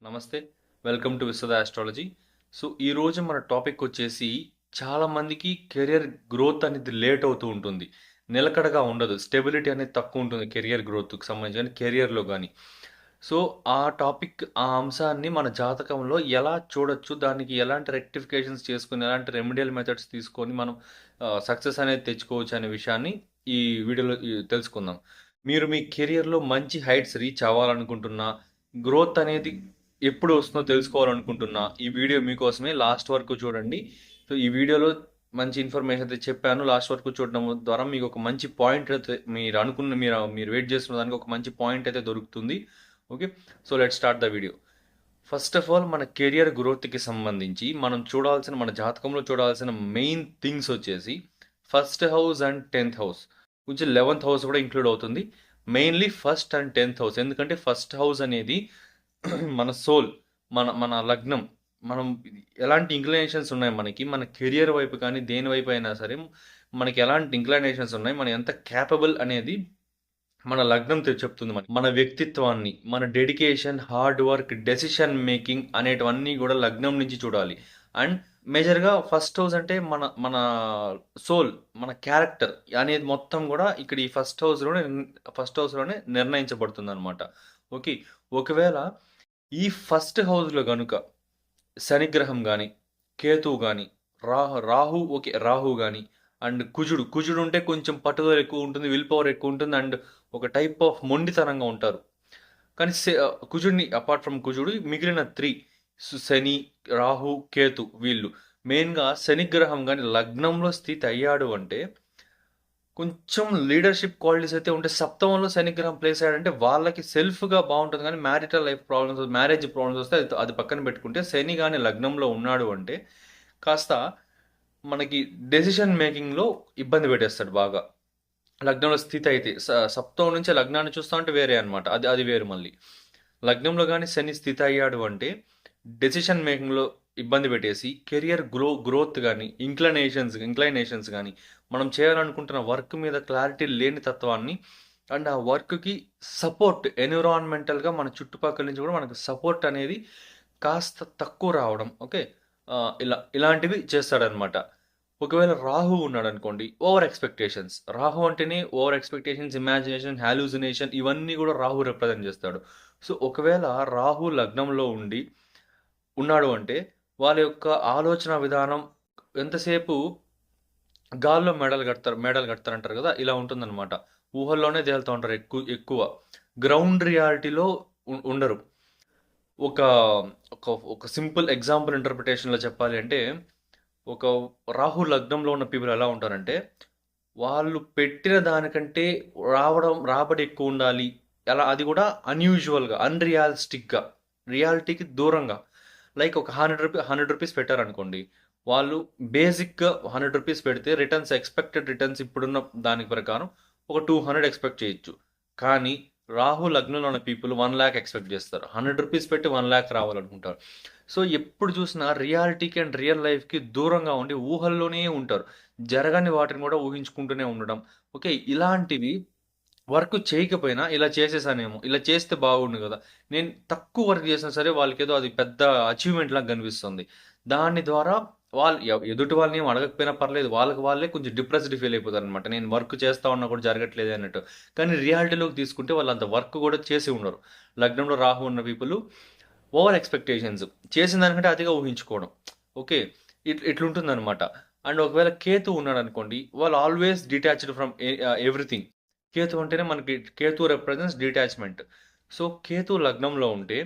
నమస్తే. Welcome to Vishwada astrology. So, ఈరోజు మన టాపిక్ వచ్చేసి చాలామందికి కెరియర్ గ్రోత్ అనేది లేట్ అవుతూ ఉంటుంది. నిలకడగా ఉండదు. స్టెబిలిటీ అనేది తక్కువ ఉంటుంది కెరియర్ గ్రోత్‌కి సంబంధించి గాని, కెరియర్‌లో గాని. సో, ఆ అంశాన్ని మన జాతకంలో ఎలా చూడొచ్చు? దానికి ఎలాంటి రెక్టిఫికేషన్స్ చేసుకొని, ఎలాంటి రెమెడియల్ మెథడ్స్ తీసుకొని మనం సక్సెస్ అనేది తెచ్చుకోవచ్చు అనే విషయాన్ని ఈ వీడియోలో తెలుసుకుందాం. మీరు మీ కెరియర్‌లో మంచి హైట్స్ రీచ్ అవ్వాలనుకుంటున్నా, గ్రోత్ అనేది ఎప్పుడు వస్తుందో తెలుసుకోవాలనుకుంటున్నా, ఈ వీడియో మీకోసమే. లాస్ట్ వరకు చూడండి. సో, ఈ వీడియోలో మంచి ఇన్ఫర్మేషన్ అయితే చెప్పాను. లాస్ట్ వరకు చూడడం ద్వారా మీకు ఒక మంచి పాయింట్ అయితే మీరు వెయిట్ చేస్తున్న దానికి ఒక మంచి పాయింట్ అయితే దొరుకుతుంది. Okay. So, let's start the video. First of all మన కెరియర్ గ్రోత్‌కి సంబంధించి మన జాతకంలో చూడాల్సిన మెయిన్ థింగ్స్ వచ్చేసి ఫస్ట్ హౌస్ అండ్ 10థ్ హౌస్. కొంచెం 11థ్ హౌస్ కూడా ఇంక్లూడ్ అవుతుంది. మెయిన్‌లీ ఫస్ట్ అండ్ 10థ్ హౌస్. ఎందుకంటే ఫస్ట్ హౌస్ అనేది మన సోల్, మన లగ్నం. మనం ఎలాంటి ఇంక్లినేషన్స్ ఉన్నాయి మనకి, మన కెరియర్ వైపు కానీ, దేని వైపు అయినా సరే మనకి ఎలాంటి ఇంక్లినేషన్స్ ఉన్నాయి, మనం ఎంత క్యాపబుల్ అనేది మన లగ్నం చెప్తుంది మనకి. మన వ్యక్తిత్వాన్ని, మన dedication, hard work, decision making అనేటివన్నీ కూడా లగ్నం నుంచి చూడాలి. అండ్ మేజర్‌గా ఫస్ట్ హౌస్ అంటే మన మన సోల్, మన క్యారెక్టర్ అనేది మొత్తం కూడా ఇక్కడ ఈ ఫస్ట్ హౌస్‌లోనే నిర్ణయించబడుతుందనమాట. ఓకే. ఒకవేళ ఈ ఫస్ట్ హౌస్‌లో గనుక శనిగ్రహం గాని, కేతువు గాని, రాహు గాని అండ్ కుజుడు ఉంటే కొంచెం పట్టుదల ఎక్కువ ఉంటుంది. విల్ పవర్ ఎక్కువ ఉంటుంది. అండ్ ఒక టైప్ ఆఫ్ మొండితనంగా ఉంటారు. కానీ కుజుడిని అపార్ట్ ఫ్రమ్ కుజుడు మిగిలిన 3 శని, రాహు, కేతు వీళ్ళు మెయిన్‌గా శనిగ్రహం గాని లగ్నంలో స్థితి అయ్యాడు అంటే కొంచెం లీడర్‌షిప్ క్వాలిటీస్ అయితే ఉంటే, సప్తమంలో శనిగ్రహం ప్లేస్ అయ్యాడంటే వాళ్ళకి సెల్ఫ్‌గా బావుంటది గానీ, మ్యారేజ్ ప్రాబ్లమ్స్ వస్తే అది పక్కన పెట్టుకుంటే, శని గాని లగ్నంలో ఉన్నాడు అంటే, కాస్త మనకి డెసిషన్ మేకింగ్‌లో ఇబ్బంది పెట్టేస్తాడు బాగా. లగ్నంలో స్థితి అయితే. సప్తమం నుంచి లగ్నాన్ని చూస్తా ఉంటే వేరే అనమాట. అది అది వేరు మళ్ళీ. లగ్నంలో గాని శని స్థితి అయ్యాడు అంటే, డెసిషన్ మేకింగ్‌లో ఇబ్బంది పెట్టేసి, కెరియర్ గ్రోత్ గాని, ఇంక్లైనేషన్స్ గాని, మనం చేయాలనుకుంటున్న వర్క్ మీద క్లారిటీ లేని తత్వాన్ని అండ్ ఆ వర్క్‌కి సపోర్ట్ ఎన్విరాన్మెంటల్‌గా మన చుట్టుపక్కల నుంచి కూడా మనకు సపోర్ట్ అనేది కాస్త తక్కువ రావడం. ఓకే. ఇలాంటివి చేస్తాడనమాట. ఒకవేళ రాహు ఉన్నాడనుకోండి, ఓవర్ ఎక్స్‌పెక్టేషన్స్. రాహు అంటేనే ఓవర్ ఎక్స్‌పెక్టేషన్స్, ఇమాజినేషన్, హాలూసినేషన్ ఇవన్నీ గూడా రాహు రిప్రజెంట్ జేస్తాడు. సో, ఒకవేళ రాహు లగ్నంలో ఉన్నాడు అంటే, వాళ్ళ యొక్క ఆలోచన విధానం ఎంతసేపు గాల్లో మేడలు కడతారంటారు గదా! ఇలా ఉంటుందనమాట. ఊహల్లోనే తేలుతా ఉంటారు ఎక్కువ. గ్రౌండ్ రియాలిటీలో ఉండరు. ఒక ఒక ఒక సింపుల్ ఎగ్జాంపుల్ ఇంటర్ప్రిటేషన్‌లో చెప్పాలి అంటే, ఒక రాహు లగ్నంలో ఉన్న పీపుల్ ఎలా ఉంటారంటే, వాళ్ళు పెట్టిన దానికంటే రాబడి ఎక్కువుండాలి. అది గూడా అన్‌యూజువల్‌గా, అన్‌రియలిస్టిక్‌గా, రియాలిటీకి దూరంగా. లైక్ ఒక రూ. 100 పెట్టారనుకోండి. వాళ్ళు బేసిక్‌గా రూ. 100 పెడితే ఎక్స్‌పెక్టెడ్ రిటర్న్స్ ఇప్పుడున్న దాని ప్రకారం ఒక 200 ఎక్స్‌పెక్ట్ చేయొచ్చు. కానీ రాహు లగ్నంలో ఉన్న పీపుల్ 1,00,000 ఎక్స్‌పెక్ట్ జేస్తారు. రూ. 100 పెట్టి 1,00,000 రావాలనుకుంటారు. సో, ఎప్పుడు చూసినా రియాలిటీకి అండ్ రియల్ లైఫ్‌కి దూరంగా ఉండి ఊహల్లోనే ఉంటారు. జరగని వాటిని గూడా ఊహించుకుంటూనే ఉండడం. ఓకే. ఇలాంటివి వర్క్ చేయకపోయినా ఇలా చేసేసానేమో, ఇలా చేస్తే బాగుండు గదా! నేను తక్కువ వర్క్ చేసినా సరే వాళ్ళకేదో అది పెద్ద అచీవ్‌మెంట్ లాగా కనిపిస్తుంది. దాని ద్వారా వాళ్ళు ఎదుటి వాళ్ళని ఏమి అడగకపోయినా పర్లేదు. వాళ్ళకి వాళ్ళే కొంచెం డిప్రెస్డ్ ఫీల్ అయిపోతారనమాట. నేను వర్క్ చేస్తా ఉన్నా కూడా జరగట్లేదే అన్నట్టు. కానీ రియాలిటీలోకి తీసుకుంటే వాళ్ళంత వర్క్ కూడా చేసి ఉండరు. లగ్నంలో రాహు ఉన్న పీపుల్ ఓవర్ ఎక్స్‌పెక్టేషన్స్. చేసిన దానికంటే అతిగా ఊహించుకోవడం. ఓకే. ఇట్లుంటుందనమాట. అండ్ ఒకవేళ కేతు ఉన్నాడనుకోండి, వాళ్ళు always detached from everything. Ketu అంటేనే మనకి Ketu represents detachment. So, Ketu లగ్నంలో ఉంటే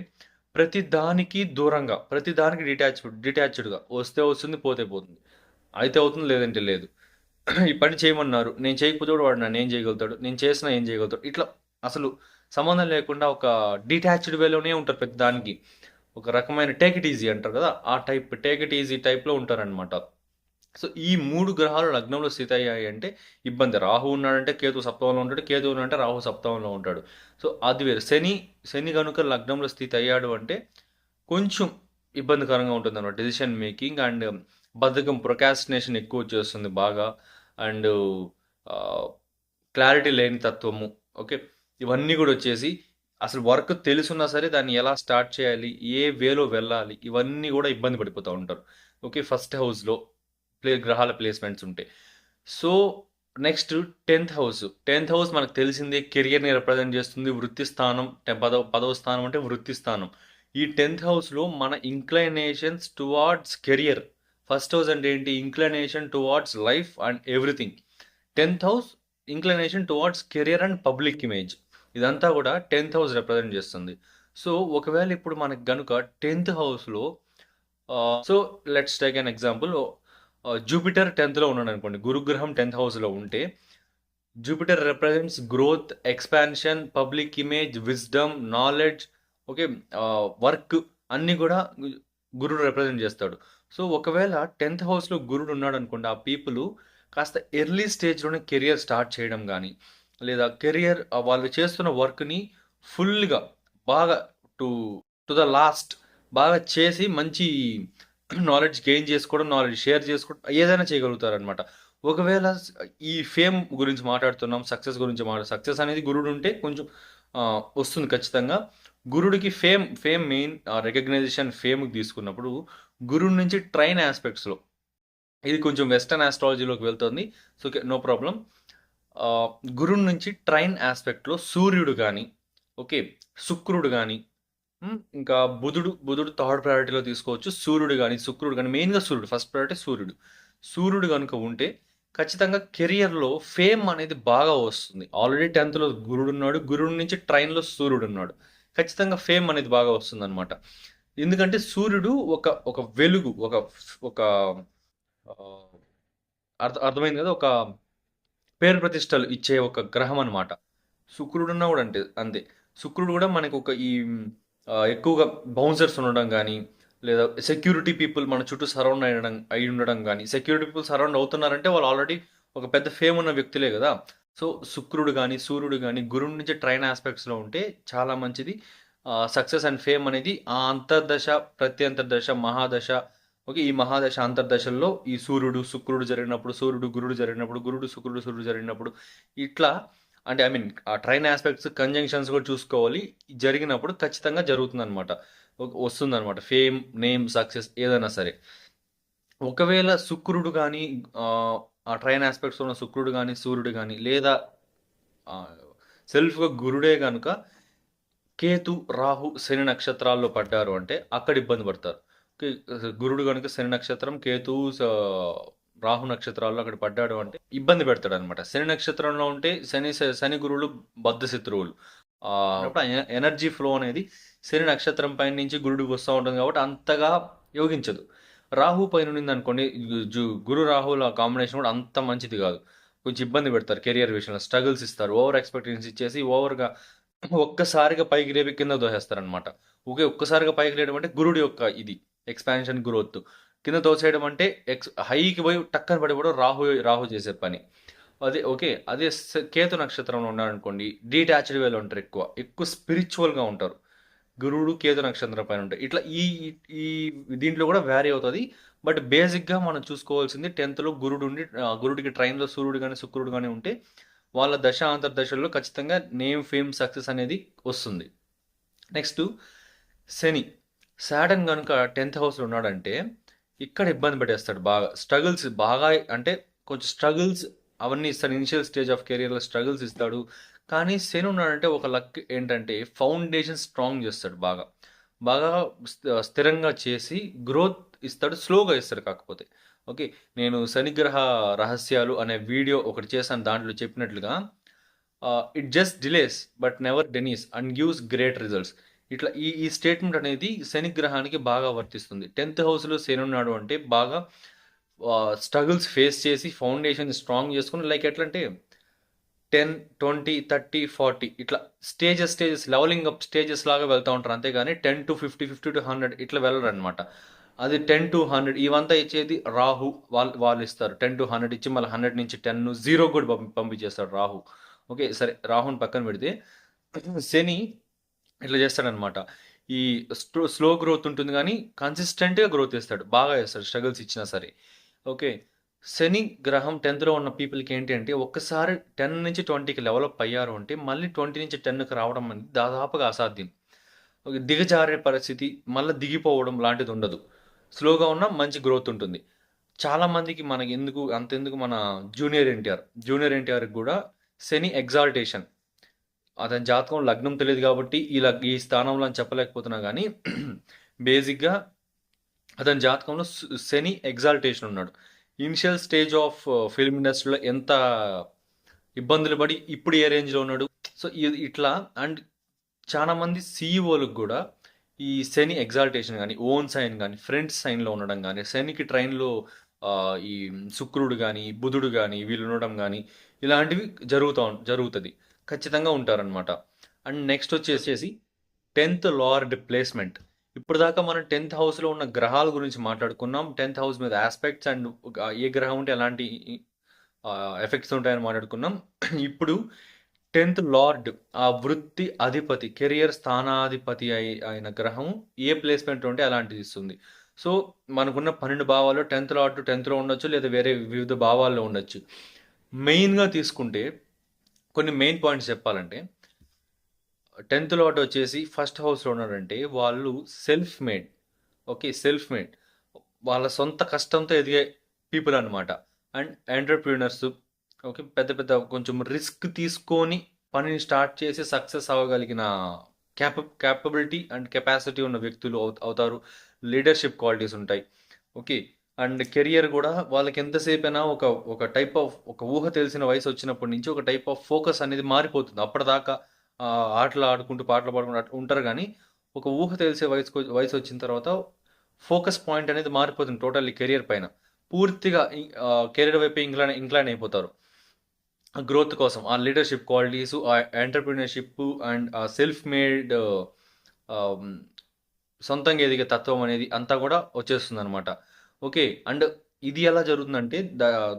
ప్రతి దానికి దూరంగా, ప్రతి దానికి డిటాచ్డ్‌గా వస్తే వస్తుంది, పోతే పోతుంది. అయితే అవుతుంది, లేదంటే లేదు. ఈ పని చేయమన్నారు. నేను చేయకపోతే కూడా వాడు నన్నేం చేయగలుగుతాడు? నేను చేసినా ఏం చేయగలుగుతాడు? ఇట్లా అసలు సంబంధం లేకుండా ఒక డిటాచ్డ్ వేలోనే ఉంటారు ప్రతి దానికి. ఒక రకమైన టేక్ ఇట్ ఈజీ అంటారు కదా! ఆ టైప్ టేక్ ఇట్ ఈజీ టైప్‌లో ఉంటారనమాట. సో, ఈ 3 గ్రహాలు లగ్నంలో స్థితి అయ్యాయి అంటే ఇబ్బంది. రాహు ఉన్నాడంటే కేతు సప్తమంలో ఉంటాడు. కేతు ఉన్నాడంటే రాహు సప్తమంలో ఉంటాడు. సో, అది వేరు. శని గనుక లగ్నంలో స్థితి అయ్యాడు అంటే కొంచెం ఇబ్బందికరంగా ఉంటుందన్నమాట. డెసిషన్ మేకింగ్ అండ్ బద్ధకం, ప్రొకాస్టినేషన్ ఎక్కువొచ్చేస్తుంది బాగా. అండ్ ఆహ్, క్లారిటీ లేని తత్వము. ఓకే. ఇవన్నీ గూడా వచ్చేసి అసలు వర్క్ తెలుసున్నా సరే దాన్ని ఎలా స్టార్ట్ చేయాలి? ఏ వేలో వెళ్ళాలి? ఇవన్నీ గూడా ఇబ్బంది పడిపోతా ఉంటారు. ఓకే. ఫస్ట్ హౌస్‌లో గ్రహాల ప్లేస్‌మెంట్స్ ఉంటాయి. సో, నెక్స్ట్ 10థ్ హౌస్. 10థ్ హౌస్ మనకు తెలిసిందే కెరియర్‌ని రిప్రజెంట్ చేస్తుంది. వృత్తి స్థానం పదవ స్థానం అంటే వృత్తి స్థానం. ఈ 10థ్ హౌస్‌లో మన inclinations towards career. First house అంటే ఏంటి? Inclination towards life and everything. 10థ్ house inclination towards career and public image. ఇదంతా కూడా 10థ్ హౌస్ రిప్రజెంట్ చేస్తుంది. సో ఒకవేళ ఇప్పుడు మనకు గనుక 10థ్ హౌస్లో so let's take an example. Jupiter 10థ్లో ఉన్నాడు అనుకోండి, గురుగ్రహం 10థ్ హౌస్లో ఉంటే Jupiter represents growth, expansion, public image, wisdom, knowledge, okay, work అన్నీ కూడా గురుడు రిప్రజెంట్ చేస్తాడు. సో ఒకవేళ 10థ్ హౌస్లో గురుడు ఉన్నాడు అనుకోండి, ఆ పీపుల్ కాస్త ఎర్లీ స్టేజ్లోనే కెరియర్ స్టార్ట్ చేయడం కానీ, లేదా కెరియర్ వాళ్ళు చేస్తున్న వర్క్ని ఫుల్గా బాగా టు టు ద లాస్ట్ బాగా చేసి మంచి నాలెడ్జ్ గెయిన్ చేసుకోవడం, నాలెడ్జ్ షేర్ చేసుకోవడం, ఏదైనా చేయగలుగుతారు అనమాట. ఒకవేళ ఈ ఫేమ్ గురించి మాట్లాడుతున్నాం, సక్సెస్ గురించి సక్సెస్ అనేది గురుడు ఉంటే కొంచెం వస్తుంది ఖచ్చితంగా. గురుడికి ఫేమ్ మెయిన్ రికగ్నైజేషన్ ఫేమ్కి తీసుకున్నప్పుడు గురుడు నుంచి ట్రైన్ ఆస్పెక్ట్స్లో, ఇది కొంచెం వెస్టర్న్ ఆస్ట్రాలజీలోకి వెళ్తుంది. So no problem. గురుడు నుంచి ట్రైన్ ఆస్పెక్ట్లో సూర్యుడు కానీ, ఓకే, శుక్రుడు కానీ, ఇంకా బుధుడు థర్డ్ ప్రయారిటీలో తీసుకోవచ్చు. సూర్యుడు కానీ శుక్రుడు కానీ, మెయిన్గా సూర్యుడు ఫస్ట్ ప్రయారిటీ. సూర్యుడు కనుక ఉంటే ఖచ్చితంగా కెరియర్లో ఫేమ్ అనేది బాగా వస్తుంది. ఆల్రెడీ 10థ్లో గురుడు ఉన్నాడు, గురుడు నుంచి ట్రైన్లో సూర్యుడు ఉన్నాడు, ఖచ్చితంగా ఫేమ్ అనేది బాగా వస్తుంది అనమాట. ఎందుకంటే సూర్యుడు ఒక ఒక వెలుగు, ఒక ఒక అర్థమైంది కదా, ఒక పేరు ప్రతిష్టలు ఇచ్చే ఒక గ్రహం అనమాట. శుక్రుడున్నా కూడా అంటే అంతే. శుక్రుడు కూడా మనకు ఒక ఈ ఎక్కువగా బౌన్సర్స్ ఉండడం కానీ, లేదా సెక్యూరిటీ పీపుల్ మన చుట్టూ సరౌండ్ అయి ఉండడం కానీ, సెక్యూరిటీ పీపుల్ సరౌండ్ అవుతున్నారంటే వాళ్ళు ఆల్రెడీ ఒక పెద్ద ఫేమ్ ఉన్న వ్యక్తులే కదా. సో శుక్రుడు కానీ సూర్యుడు కానీ గురుడు నుంచి ట్రైన్ ఆస్పెక్ట్స్లో ఉంటే చాలా మంచిది. సక్సెస్ అండ్ ఫేమ్ అనేది ఆ అంతర్దశ, ప్రత్యంతర్దశ, మహాదశ, ఓకే, ఈ మహాదశ అంతర్దశల్లో ఈ సూర్యుడు శుక్రుడు జరిగినప్పుడు, సూర్యుడు గురుడు జరిగినప్పుడు, గురుడు శుక్రుడు సూర్యుడు జరిగినప్పుడు, ఇట్లా అంటే ఐ మీన్ ఆ ట్రైన్ ఆస్పెక్ట్స్ కంజంక్షన్స్ కూడా చూసుకోవాలి. జరిగినప్పుడు ఖచ్చితంగా జరుగుతుందనమాట, వస్తుందన్నమాట ఫేమ్, నేమ్, సక్సెస్ ఏదైనా సరే. ఒకవేళ శుక్రుడు కానీ ఆ ట్రైన్ ఆస్పెక్ట్స్ ఉన్న శుక్రుడు కానీ సూర్యుడు కానీ, లేదా సెల్ఫ్గా గురుడే కనుక కేతు, రాహు, శని నక్షత్రాల్లో పడ్డారు అంటే అక్కడ ఇబ్బంది పడతారు. గురుడు కనుక శని నక్షత్రం, కేతు రాహు నక్షత్రాల్లో అక్కడ పడ్డాడు అంటే ఇబ్బంది పెడతాడు అనమాట. శని నక్షత్రంలో ఉంటే శని గురువులు బద్ధ శత్రువులు. ఎనర్జీ ఫ్లో అనేది శని నక్షత్రం పైన నుంచి గురుడికి వస్తూ ఉంటుంది కాబట్టి అంతగా యోగించదు. రాహు పైన ఉన్నింది అనుకోండి, గురు రాహుల కాంబినేషన్ కూడా అంత మంచిది కాదు. కొంచెం ఇబ్బంది పెడతారు కెరియర్ విషయంలో, స్ట్రగుల్స్ ఇస్తారు, ఓవర్ ఎక్స్పెక్టేషన్స్ ఇచ్చేసి ఓవర్గా ఒక్కసారిగా పైకి లేపి కింద దోసేస్తారనమాట. ఒక్కసారిగా పైకి లేయడం అంటే గురుడి యొక్క ఇది ఎక్స్పాన్షన్, గ్రోత్. కింద తోసేయడం అంటే హైకి పోయి టక్కన పడిపోవడం రాహు చేసే పని. అదే కేతు నక్షత్రంలో ఉన్నారనుకోండి, డీటాచ్డ్ వేలో ఉంటారు, ఎక్కువ స్పిరిచువల్గా ఉంటారు. గురుడు కేతు నక్షత్రం పైన ఉంటాయి. ఇట్లా ఈ ఈ దీంట్లో కూడా వ్యారీ అవుతుంది. బట్ బేసిక్గా మనం చూసుకోవాల్సింది 10థ్లో గురుడికి ట్రైన్లో సూర్యుడు కానీ శుక్రుడు కానీ ఉంటే వాళ్ళ దశ అంతర్దశల్లో ఖచ్చితంగా నేమ్, ఫేమ్, సక్సెస్ అనేది వస్తుంది. నెక్స్ట్ శని. సాటర్న్ కనుక 10థ్ హౌస్లో ఉన్నాడంటే ఇక్కడ ఇబ్బంది పెట్టేస్తాడు బాగా. స్ట్రగుల్స్ బాగా అంటే కొంచెం స్ట్రగుల్స్ అవన్నీ ఇస్తాడు. ఇనిషియల్ స్టేజ్ ఆఫ్ కెరియర్లో స్ట్రగుల్స్ ఇస్తాడు. కానీ శని ఉన్నాడంటే ఒక లక్ ఏంటంటే ఫౌండేషన్ స్ట్రాంగ్ చేస్తాడు, బాగా బాగా స్థిరంగా చేసి గ్రోత్ ఇస్తాడు, స్లోగా ఇస్తాడు. కాకపోతే ఓకే, నేను శనిగ్రహ రహస్యాలు అనే వీడియో ఒకటి చేశాను, దాంట్లో చెప్పినట్లుగా it just delays but never denies and gives great results. ఇట్లా ఈ స్టేట్మెంట్ అనేది శనిగ్రహానికి బాగా వర్తిస్తుంది. 10థ్ హౌస్లో శని ఉన్నాడు అంటే బాగా స్ట్రగుల్స్ ఫేస్ చేసి ఫౌండేషన్ స్ట్రాంగ్ చేసుకుని, లైక్ ఎట్లా అంటే 10, 20, 30, 40 ఇట్లా స్టేజెస్ లెవలింగ్ అప్ స్టేజెస్ లాగా వెళ్తూ ఉంటారు. అంతేగాని 10 to 50, 50 to 100 ఇట్లా వెళ్ళరు అనమాట. అది 10 to 100 ఇవంతా ఇచ్చేది రాహు. వాళ్ళు ఇస్తారు 10 to 100 ఇచ్చి మళ్ళీ 100 నుంచి 10 0 కూడా పంపించేస్తాడు రాహు. ఓకే, సరే, రాహుని పక్కన పెడితే శని ఇట్లా చేస్తాడనమాట. ఈ స్లో గ్రోత్ ఉంటుంది కానీ కన్సిస్టెంట్గా గ్రోత్ చేస్తాడు, బాగా చేస్తాడు స్ట్రగుల్స్ ఇచ్చినా సరే. ఓకే, శని గ్రహం 10థ్‌లో ఉన్న పీపుల్‌కి ఏంటి అంటే ఒక్కసారి 10 నుంచి 20కి డెవలప్ అయ్యారు అంటే మళ్ళీ 20 నుంచి 10కి రావడం అనేది దాదాపుగా అసాధ్యం. ఒక దిగజారే పరిస్థితి, మళ్ళా దిగిపోవడం లాంటిదుండదు. స్లోగా ఉన్న మంచి గ్రోత్ ఉంటుంది. చాలామందికి మనకెందుకు అంతెందుకు మన జూనియర్ ఎన్టీఆర్‌కి గూడా శని ఎగ్జాల్టేషన్. అతని జాతకం లగ్నం తెలీదు గాబట్టి ఈ స్థానంలో అని చెప్పలేకపోతున్నా గానీ బేసిక్‌గా అతని జాతకంలో శని ఎగ్జాల్టేషన్ ఉన్నాడు. ఇనిషియల్ స్టేజ్ ఆఫ్ ఫిల్మ్ ఇండస్ట్రీలో ఎంత ఇబ్బందులు పడి ఇప్పుడు ఏ రేంజ్‌లో ఉన్నాడు. సో, ఇట్లా అండ్ చాలా మంది సీఈఓలకు గూడా ఈ శని ఎగ్జాల్టేషన్ గాని, ఓన్ సైన్ గాని, ఫ్రెండ్స్ సైన్‌లో ఉండడం గాని, శనికి ట్రైన్‌లో ఈ శుక్రుడు గాని, బుధుడు గాని వీళ్ళు ఉండడం గాని ఇలాంటివి జరుగుతది. ఖచ్చితంగా ఉంటారనమాట. అండ్ నెక్స్ట్ వచ్చేసేసి 10థ్ లార్డ్ ప్లేస్‌మెంట్. ఇప్పటిదాకా మనం 10థ్ హౌస్‌లో ఉన్న గ్రహాల గురించి మాట్లాడుకున్నాం. 10థ్ హౌస్ మీద యాస్పెక్ట్స్ అండ్ ఏ గ్రహం ఉంటే ఎలాంటి ఎఫెక్ట్స్ ఉంటాయని మాట్లాడుకున్నాం. ఇప్పుడు 10థ్ లార్డ్ ఆ వృత్తి అధిపతి, కెరియర్ స్థానాధిపతి అయిన గ్రహం ఏ ప్లేస్‌మెంట్ ఉంటే అలాంటిది ఇస్తుంది. సో, మనకున్న 12 భావాల్లో 10థ్ లార్డ్ 10థ్‌లో ఉండొచ్చు. లేదా వేరే వివిధ భావాల్లో ఉండొచ్చు. మెయిన్‌గా తీసుకుంటే కొన్ని మెయిన్ పాయింట్స్ చెప్పాలంటే 10థ్ లార్డ్ వచ్చేసి ఫస్ట్ హౌస్‌లో ఉన్నాడంటే వాళ్ళు self made. Okay. Self made. వాళ్ళ సొంత కష్టంతో ఎదిగే పీపుల్ అనమాట. And entrepreneurs. ఓకే. పెద్ద పెద్ద కొంచెం రిస్క్ తీసుకొని పనిని స్టార్ట్ చేసి సక్సెస్ అవ్వగలిగిన క్యాపబిలిటీ అండ్ కెపాసిటీ ఉన్న వ్యక్తులు అవుతారు. లీడర్‌షిప్ క్వాలిటీస్ ఉంటాయి. ఓకే. అండ్ కెరియర్ గూడా వాళ్ళకి ఎంతసేపైనా ఒక టైప్ ఆఫ్ ఒక ఊహ తెలిసిన వయసు వచ్చినప్పటి నుంచి ఒక టైప్ ఆఫ్ ఫోకస్ అనేది మారిపోతుంది. అప్పటిదాకా ఆటలు ఆడుకుంటూ, పాటలు పాడుకుంటూ అట్లా ఉంటారు గానీ, ఒక ఊహ తెలిసే వయసొచ్చిన తర్వాత ఫోకస్ పాయింట్ అనేది మారిపోతుంది టోటల్లీ కెరియర్ పైన. పూర్తిగా కెరియర్ వైపే ఇంక్లైన్ అయిపోతారు. గ్రోత్ కోసం ఆ లీడర్‌షిప్ క్వాలిటీసు, ఆ ఎంటర్‌ప్రెన్యూర్‌షిప్పు అండ్ ఆ సెల్ఫ్ మేడ్ ఆహ్, సొంతంగా ఎదిగే తత్వం అనేది అంతా గూడా వచ్చేస్తుందనమాట. ఓకే. అండ్ ఇది ఎలా జరుగుతుందంటే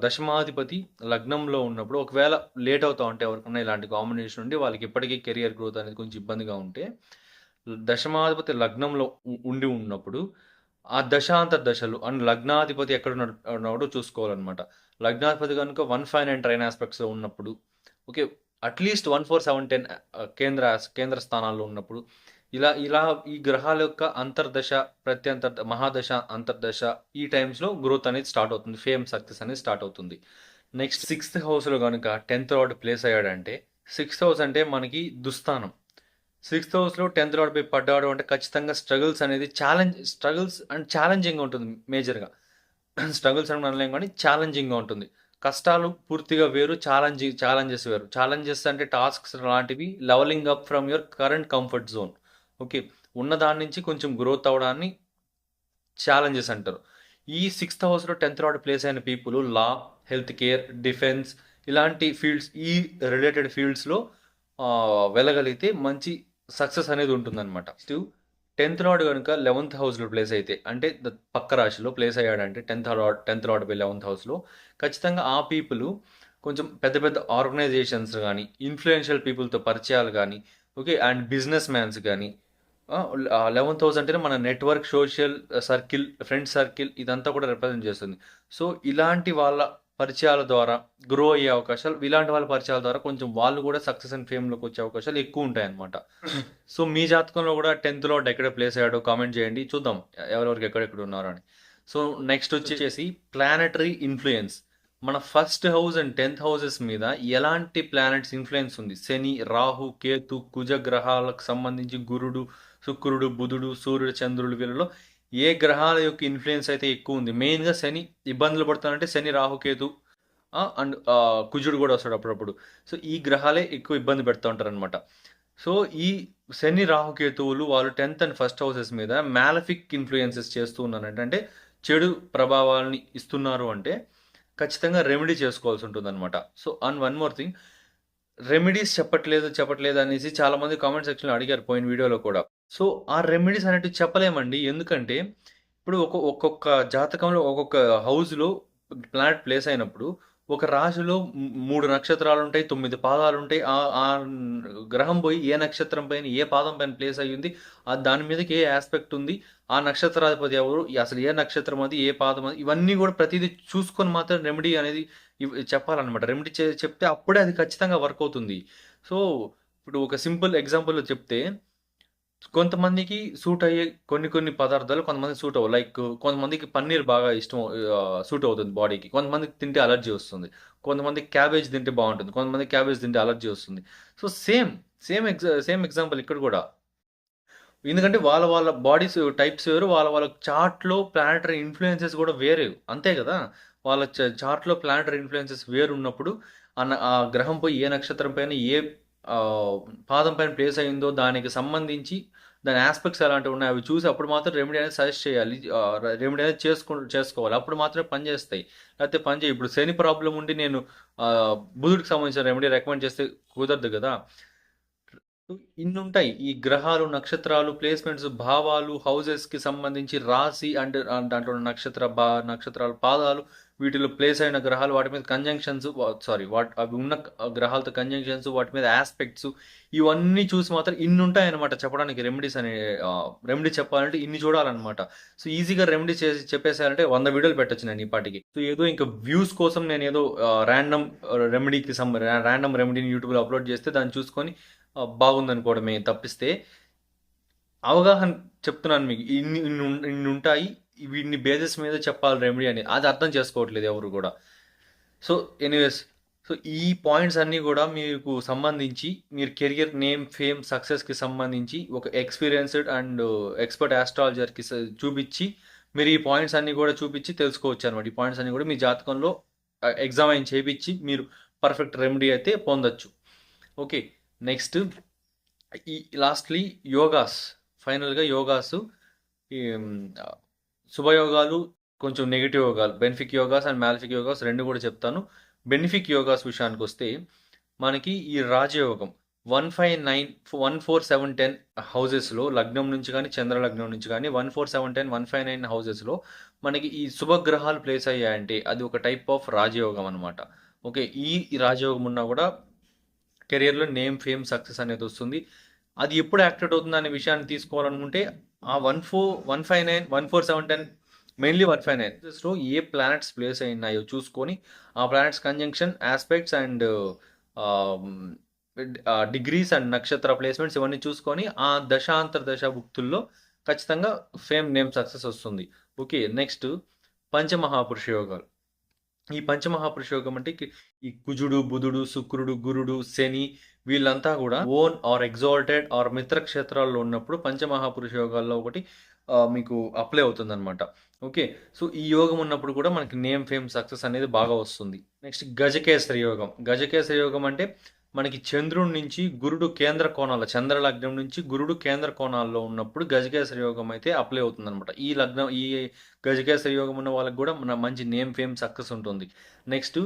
దశమాధిపతి లగ్నంలో ఉన్నప్పుడు ఒకవేళ లేట్ అవుతా ఉంటే ఎవరికన్నా ఇలాంటి కాంబినేషన్ ఉండి వాళ్ళకి ఇప్పటికీ కెరియర్ గ్రోత్ అనేది కొంచెం ఇబ్బందిగా ఉంటే, దశమాధిపతి లగ్నంలో ఉండి ఉన్నప్పుడు ఆ దశాంతర్దశలు అండ్ లగ్నాధిపతి ఎక్కడున్నాడో చూసుకోవాలనమాట. లగ్నాధిపతి గనుక 1, 5, 9 ట్రైన్ యాస్పెక్ట్స్‌లో ఉన్నప్పుడు, ఓకే. అట్‌లీస్ట్ 1, 4, 7, 10 కేంద్ర స్థానాల్లో ఉన్నప్పుడు, ఇలా ఇలా ఈ గ్రహాల యొక్క అంతర్దశ, మహాదశ, అంతర్దశ ఈ టైమ్స్‌లో గ్రోత్ అనేది స్టార్ట్ అవుతుంది. ఫేమ్, సక్సెస్ అనేది స్టార్ట్ అవుతుంది. నెక్స్ట్ 6థ్ హౌస్‌లో గనుక 10థ్ లార్డ్ ప్లేస్ అయ్యాడంటే, 6థ్ హౌస్ అంటే మనకి దుస్థానం. 6థ్ హౌస్‌లో 10థ్ లార్డ్ పోయి పడ్డాడు అంటే ఖచ్చితంగా స్ట్రగుల్స్ అండ్ ఛాలెంజింగ్‌గా ఉంటుంది మేజర్‌గా. స్ట్రగుల్స్ అని అనలేం గానీ ఛాలెంజింగ్‌గా ఉంటుంది. కష్టాలు పూర్తిగా వేరు. ఛాలెంజెస్ వేరు. ఛాలెంజెస్ అంటే టాస్క్స్ లాంటివి leveling up from your current comfort zone. Okay. ఉన్న దాని నుంచి కొంచెం గ్రోత్ అవ్వడాన్ని ఛాలెంజెస్ అంటారు. ఈ 6థ్ హౌస్‌లో 10థ్ లార్డ్ ప్లేస్ అయిన పీపుల్ లా, హెల్త్ కేర్, డిఫెన్స్ ఇలాంటి ఫీల్డ్స్ ఈ రిలేటెడ్ ఫీల్డ్స్‌లో వెళ్ళగలిగితే మంచి సక్సెస్ అనేది ఉంటుందన్నమాట. నెక్స్ట్ 10థ్ లార్డ్ గనుక 11థ్ హౌస్‌లో ప్లేస్ అయితే అంటే పక్క రాశిలో ప్లేస్ అయ్యాడంటే 10థ్ లార్డ్ బై 11థ్ హౌస్‌లో ఖచ్చితంగా ఆ పీపుల్ కొంచెం పెద్ద పెద్ద ఆర్గనైజేషన్స్ గానీ, ఇన్‌ఫ్లుయెన్షియల్ పీపుల్‌తో పరిచయాలు గానీ, ఓకే. అండ్ బిజినెస్ మ్యాన్స్ గానీ 11థ్ హౌస్ అంటేనే మన network, social circle, friend circle ఇదంతా కూడా రిప్రజెంట్ చేస్తుంది. సో, ఇలాంటి వాళ్ళ పరిచయాల ద్వారా గ్రో అయ్యే అవకాశాలు, ఇలాంటి వాళ్ళ పరిచయాల ద్వారా కొంచెం వాళ్ళు కూడా సక్సెస్ అండ్ ఫేమ్‌లోకి వచ్చే అవకాశాలు ఎక్కువుంటాయన్నమాట. సో, మీ జాతకంలో కూడా 10థ్ లార్డ్ ఎక్కడ ప్లేస్ అయ్యాడో కామెంట్ చేయండి. చూద్దాం ఎవరెవరికి ఎక్కడెక్కడ ఉన్నారో అని. సో, నెక్స్ట్ వచ్చేసి ప్లానెటరీ ఇన్‌ఫ్లుయెన్స్. మన ఫస్ట్ హౌస్ అండ్ 10థ్ హౌసెస్ మీద ఎలాంటి ప్లానెట్స్ ఇన్‌ఫ్లుయెన్స్ ఉంది? శని, రాహు, కేతు, కుజ గ్రహాలకు సంబంధించి గురుడు, శుక్రుడు, బుధుడు, సూర్యుడు, చంద్రుడు వీళ్ళలో ఏ గ్రహాల యొక్క ఇన్‌ఫ్లుయెన్స్ అయితే ఎక్కువుంది? మెయిన్‌గా శని ఇబ్బందులు పడుతున్నాడంటే శని, రాహు, కేతు అండ్ కుజుడు గూడా వస్తాడు అప్పుడప్పుడు. సో, ఈ గ్రహాలే ఎక్కువ ఇబ్బంది పెడతా ఉంటారనమాట. సో, ఈ శని, రాహు, కేతువులు వాళ్ళు 10థ్ అండ్ ఫస్ట్ హౌసెస్ మీద మాలెఫిక్ ఇన్‌ఫ్లుయెన్సెస్ చేస్తూ ఉన్నారంటే అంటే చెడు ప్రభావాల్ని ఇస్తున్నారు అంటే ఖచ్చితంగా రెమెడీ చేసుకోవాల్సి ఉంటుందన్నమాట. So, and one more thing remedies చెప్పట్లేదు అనేసి చాలామంది కామెంట్ సెక్షన్‌లో అడిగారు పోయిన వీడియోలో కూడా. సో, ఆ రెమెడీస్ అనేటివి చెప్పలేమండి. ఎందుకంటే, ఇప్పుడు ఒక్కొక్క జాతకంలో ఒక్కొక్క హౌస్‌లో ప్లానెట్ ప్లేస్ అయినప్పుడు, ఒక రాశిలో 3 నక్షత్రాలుంటాయి, 9 పాదాలుంటాయి. ఆ గ్రహం పోయి ఏ నక్షత్రం పైన, ఏ పాదం పైన ప్లేస్ అయ్యింది, దాని మీదకి ఏ యాస్పెక్ట్ ఉంది, ఆ నక్షత్రాధిపతి ఎవరు, అసలు ఏ నక్షత్రం అది, ఏ పాదం అది, ఇవన్నీ కూడా ప్రతిదీ చూసుకొని మాత్రం రెమెడీ అనేది చెప్పాలన్నమాట. రెమెడీ చెప్తే అప్పుడే అది ఖచ్చితంగా వర్క్ అవుతుంది. సో, ఇప్పుడు ఒక సింపుల్ ఎగ్జాంపుల్ చెప్తే కొంతమందికి సూట్ అయ్యే కొన్ని పదార్థాలు కొంతమందికి సూట్ అవ్వవు. లైక్ కొంతమందికి పన్నీర్ బాగా ఇష్టం, సూట్ అవుతుంది బాడీకి. కొంతమందికి తింటే అలర్జీ వస్తుంది. కొంతమందికి క్యాబేజ్ తింటే బాగుంటుంది. కొంతమందికి క్యాబేజ్ తింటే అలర్జీ వస్తుంది. సో సేమ్ ఎగ్జాంపుల్ ఇక్కడ కూడా. ఎందుకంటే వాళ్ళ బాడీస్ టైప్స్ వేరు, వాళ్ళ చార్ట్లో ప్లానటరీ ఇన్ఫ్లుయెన్సెస్ కూడా వేరే, అంతే కదా. వాళ్ళ చార్ట్లో ప్లానటరీ ఇన్ఫ్లుయెన్సెస్ వేరు ఉన్నప్పుడు ఆ గ్రహం పోయి ఏ నక్షత్రం పైన ఏ ఆ, పాదం పైన ప్లేస్ అయిందో దానికి సంబంధించి దాని ఆస్పెక్ట్స్ ఎలాంటివి ఉన్నాయి అవి చూసి అప్పుడు మాత్రం రెమెడీ అనేది సజెస్ట్ చేయాలి. రెమెడీ అనేది చేసుకోవాలి, అప్పుడు మాత్రమే పని చేస్తాయి. లేకపోతే పని చేయి. ఇప్పుడు శని ప్రాబ్లం ఉండి నేను ఆ, బుధుడికి సంబంధించిన రెమెడీ రికమెండ్ చేస్తే కుదరదు కదా. ఇన్ని ఉంటాయి ఈ గ్రహాలు, నక్షత్రాలు, ప్లేస్మెంట్స్, భావాలు, హౌజెస్కి సంబంధించి రాశి అంటే దాంట్లో ఉన్న నక్షత్రాల పాదాలు, వీటిలో ప్లేస్ అయిన గ్రహాలు, వాటి మీద కంజంక్షన్స్, అవి ఉన్న గ్రహాలతో కంజంక్షన్స్, వాటి మీద ఆస్పెక్ట్స్, ఇవన్నీ చూసి మాత్రం ఇన్ని ఉంటాయి అనమాట చెప్పడానికి. రెమెడీస్ అనే రెమెడీ చెప్పాలంటే ఇన్ని చూడాలన్నమాట. సో ఈజీగా రెమెడీ చేసి చెప్పేసారంటే 100 వీడియోలు పెట్టొచ్చు నేను ఈ పాటికి. సో ఏదో ఇంకా వ్యూస్ కోసం నేను ఏదో ర్యాండమ్ ర్యాండమ్ రెమెడీని యూట్యూబ్లో అప్లోడ్ చేస్తే దాన్ని చూసుకొని బాగుందనుకోవడమే తప్పిస్తే, అవగాహన చెప్తున్నాను మీకు. ఇన్ని ఉంటాయి, వీటిని బేసిస్ మీద చెప్పాలి రెమెడీ అని, అది అర్థం చేసుకోవట్లేదు ఎవరు కూడా. సో ఎనీవేస్, సో ఈ పాయింట్స్ అన్నీ కూడా మీకు సంబంధించి మీరు కెరియర్, నేమ్, ఫేమ్, సక్సెస్కి సంబంధించి ఒక ఎక్స్పీరియన్స్డ్ అండ్ ఎక్స్పర్ట్ ఆస్ట్రాలజర్కి చూపించి మీరు ఈ పాయింట్స్ అన్నీ కూడా చూపించి తెలుసుకోవచ్చు అనమాట. ఈ పాయింట్స్ అన్నీ కూడా మీ జాతకంలో ఎగ్జామైన్ చేయించి మీరు పర్ఫెక్ట్ రెమెడీ అయితే పొందొచ్చు. ఓకే, నెక్స్ట్ ఈ లాస్ట్లీ యోగాస్. ఫైనల్గా యోగాస్, ఈ శుభయోగాలు, కొంచెం నెగిటివ్ యోగాలు, benefic yogas and malefic yogas రెండు కూడా చెప్తాను. బెనిఫిక్ యోగాస్ విషయానికి వస్తే మనకి ఈ రాజయోగం 159, 14710 హౌజెస్లో లగ్నం నుంచి కానీ చంద్ర లగ్నం నుంచి కానీ 14710, 159 హౌజెస్లో మనకి ఈ శుభగ్రహాలు ప్లేస్ అయ్యాయంటే అది ఒక టైప్ ఆఫ్ రాజయోగం అనమాట. ఓకే, ఈ రాజయోగం ఉన్నా కూడా కెరియర్లో నేమ్, ఫేమ్, సక్సెస్ అనేది వస్తుంది. అది ఎప్పుడు యాక్టివేట్ అవుతుంది అనే విషయాన్ని తీసుకోవాలనుకుంటే ఆ 159, 14710, మెయిన్లీ 159లో ఏ ప్లానెట్స్ ప్లేస్ అయినాయో చూసుకొని ఆ planets conjunction, aspects and degrees and నక్షత్ర ప్లేస్మెంట్స్ ఇవన్నీ చూసుకొని ఆ దశ భుక్తుల్లో ఖచ్చితంగా ఫేమ్, నేమ్, సక్సెస్ వస్తుంది. ఓకే, నెక్స్ట్ పంచమహాపురుష యోగాలు. ఈ పంచమహాపురుష యోగం అంటే ఈ కుజుడు, బుధుడు, శుక్రుడు, గురుడు, శని వీళ్ళంతా కూడా ఓన్ ఆర్ ఎగ్జాల్టెడ్ ఆర్ మిత్ర క్షేత్రాల్లో ఉన్నప్పుడు పంచమహాపురుష యోగాల్లో ఒకటి మీకు అప్లై అవుతుంది అనమాట. ఓకే, సో ఈ యోగం ఉన్నప్పుడు కూడా మనకి నేమ్, ఫేమ్, సక్సెస్ అనేది బాగా వస్తుంది. నెక్స్ట్ గజకేసరి యోగం. గజకేసరి యోగం అంటే మనకి చంద్రుడి నుంచి గురుడు కేంద్ర కోణాల్లో, చంద్ర లగ్నం నుంచి గురుడు కేంద్ర కోణాల్లో ఉన్నప్పుడు గజకేసరి యోగం అయితే అప్లై అవుతుంది అనమాట. ఈ గజకేసరి యోగం ఉన్న వాళ్ళకి కూడా మన మంచి నేమ్, ఫేమ్, సక్సెస్ ఉంటుంది. నెక్స్ట్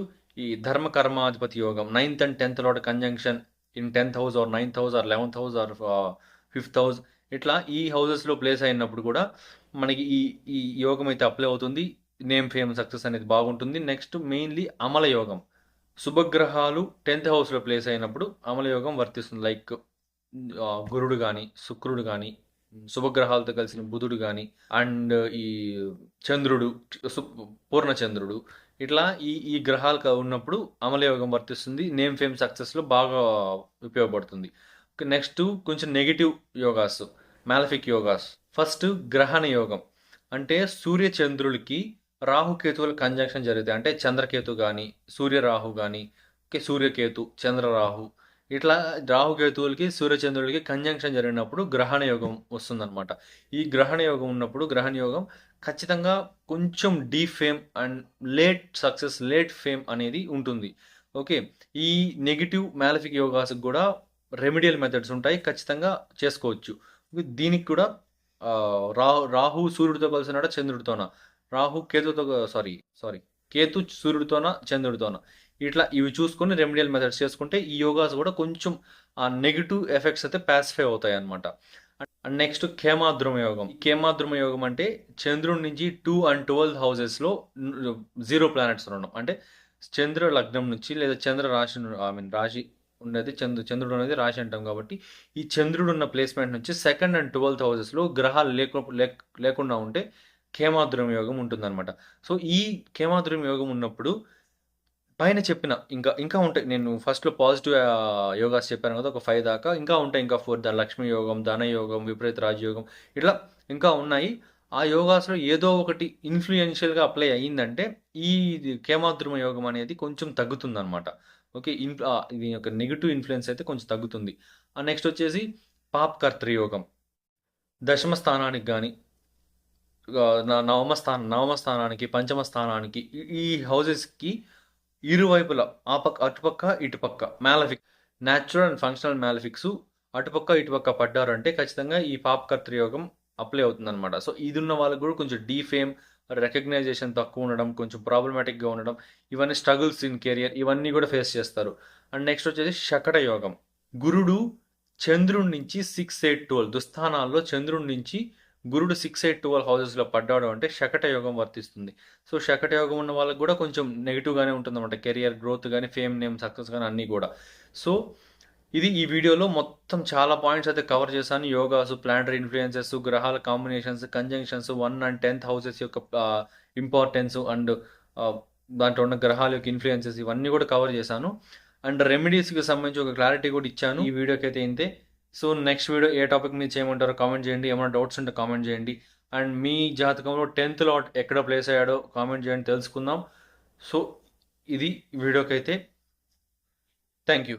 ఈ ధర్మ కర్మాధిపతి యోగం 9th and 10th lot conjunction in 10th house or 9th house or 11th house or 5th house, ఇట్లా ఈ హౌసెస్లో ప్లేస్ అయినప్పుడు కూడా మనకి ఈ యోగం అయితే అప్లై అవుతుంది. నేమ్, ఫేమ్, సక్సెస్ అనేది బాగుంటుంది. నెక్స్ట్ మెయిన్లీ అమల యోగం. శుభగ్రహాలు 10th హౌస్లో ప్లేస్ అయినప్పుడు అమల యోగం వర్తిస్తుంది. లైక్ గురుడు కానీ, శుక్రుడు కానీ, శుభగ్రహాలతో కలిసిన బుధుడు కానీ, అండ్ ఈ చంద్రుడు, పూర్ణచంద్రుడు, ఇట్లా ఈ గ్రహాలు ఉన్నప్పుడు అమలయోగం వర్తిస్తుంది. నేమ్, ఫేమ్, సక్సెస్లో బాగా ఉపయోగపడుతుంది. నెక్స్ట్ కొంచెం నెగిటివ్ యోగాస్, మ్యాలఫిక్ యోగాస్. ఫస్ట్ గ్రహణ యోగం అంటే సూర్యచంద్రులకి రాహుకేతువుల కంజంక్షన్ జరుగుతాయి. అంటే చంద్రకేతు కానీ, సూర్యరాహు కానీ, సూర్యకేతు, చంద్రరాహు, ఇట్లా రాహుకేతువులకి సూర్యచంద్రులకి కంజంక్షన్ జరిగినప్పుడు గ్రహణ యోగం వస్తుందన్నమాట. ఈ గ్రహణ యోగం ఉన్నప్పుడు గ్రహణ యోగం ఖచ్చితంగా కొంచెం deep fame and late success, late fame అనేది ఉంటుంది. ఓకే, ఈ నెగిటివ్ మ్యాలఫిక్ యోగాస్కి కూడా రెమిడియల్ మెథడ్స్ ఉంటాయి, ఖచ్చితంగా చేసుకోవచ్చు. దీనికి కూడా రాహు సూర్యుడితో కలిసినాడ, చంద్రుడితోన, రాహు కేతుతో, కేతు సూర్యుడితోన, చంద్రుడితోన, ఇట్లా ఇవి చూసుకొని రెమిడియల్ మెథడ్స్ చేసుకుంటే ఈ యోగాస్ కూడా కొంచెం ఆ నెగిటివ్ ఎఫెక్ట్స్ అయితే పాసిఫై అవుతాయి అనమాట. అండ్ నెక్స్ట్ ఖేమాద్రుమ యోగం. ఖేమాద్రుమ యోగం అంటే చంద్రుడి నుంచి 2 and 12 హౌసెస్లో 0 ప్లానెట్స్ ఉండడం. అంటే చంద్ర లగ్నం నుంచి లేదా చంద్ర రాశి రాశి ఉన్నది చంద్రుడు అనేది రాశి అంటాం కాబట్టి ఈ చంద్రుడు ఉన్న ప్లేస్మెంట్ నుంచి సెకండ్ అండ్ 12th హౌసెస్లో గ్రహాలు లేకుండా ఉంటే ఖేమాద్రం యోగం ఉంటుందన్నమాట. సో ఈ ఖేమాద్రం యోగం ఉన్నప్పుడు పైన చెప్పిన ఇంకా ఉంటాయి. నేను ఫస్ట్‌లో పాజిటివ్ యోగాస్ చెప్పాను కదా! ఒక 5 దాకా. ఇంకా ఉంటాయి. ఇంకా 4 లక్ష్మీ యోగం, ధన యోగం, విపరీత రాజయోగం ఇట్లా ఇంకా ఉన్నాయి. ఆ యోగాస్‌లో ఏదో ఒకటి ఇన్‌ఫ్లుయెన్షియల్‌గా అప్లై అయిందంటే ఈ కేమాద్రుమ యోగం అనేది కొంచెం తగ్గుతుందనమాట. ఓకే. ఇది యొక్క నెగెటివ్ ఇన్‌ఫ్లుయెన్స్ అయితే కొంచెం తగ్గుతుంది. నెక్స్ట్ వచ్చేసి పాపకర్తృ యోగం. దశమ స్థానానికి గాని నవమ స్థానానికి, పంచమ స్థానానికి ఈ హౌసెస్‌కి ఇరువైపులా అటుపక్క, ఇటుపక్క మాలెఫిక్ న్యాచురల్ అండ్ ఫంక్షనల్ మాలెఫిక్స్ అటుపక్క, ఇటుపక్క పడ్డారంటే ఖచ్చితంగా ఈ పాపకర్తృ యోగం అప్లై అవుతుందనమాట. సో ఇది ఉన్న వాళ్ళకి కూడా కొంచెం డీఫేమ్, రికగ్నైజేషన్ తక్కువ ఉండడం, కొంచెం ప్రాబ్లమాటిక్‌గా ఉండడం, ఇవన్నీ స్ట్రగుల్స్ ఇన్ కెరియర్ ఇవన్నీ కూడా ఫేస్ చేస్తారు. అండ్ నెక్స్ట్ వచ్చేసి శకట యోగం. గురుడు చంద్రుడి నుంచి 6, 8, 12 దుస్థానాల్లో చంద్రుడి నుంచి గురుడు 6, 8, 12 హౌసెస్లో పడ్డాడు అంటే శకట యోగం వర్తిస్తుంది. సో శకట యోగం ఉన్న వాళ్ళకి కూడా కొంచెం నెగిటివ్గానే ఉంటుందన్నమాట. కెరియర్ గ్రోత్ కానీ, ఫేమ్, నేమ్, సక్సెస్ కానీ అన్నీ కూడా. సో ఇది ఈ వీడియోలో మొత్తం చాలా పాయింట్స్ అయితే కవర్ చేశాను. యోగాసు, ప్లానటరీ ఇన్ఫ్లుయెన్సెస్, గ్రహాల combinations, conjunctions, 1 and 10th houses యొక్క ఇంపార్టెన్స్ అండ్ దాంట్లో ఉన్న గ్రహాల యొక్క ఇన్ఫ్లుయెన్సెస్ ఇవన్నీ కూడా కవర్ చేశాను. అండ్ రెమెడీస్కి సంబంధించి ఒక క్లారిటీ కూడా ఇచ్చాను. ఈ వీడియోకి అయితే ఇంతే. సో నెక్స్ట్ వీడియో ఏ టాపిక్ మీద చేయమంటారో కామెంట్ చేయండి. ఏమైనా డౌట్స్ ఉంటే కామెంట్ చేయండి. అండ్ మీ జాతకంలో 10th లాట్ ఎక్కడ ప్లేస్ అయ్యాడో కామెంట్ చేయండి, తెలుసుకుందాం. సో ఇది వీడియోకి అయితే థ్యాంక్ యూ.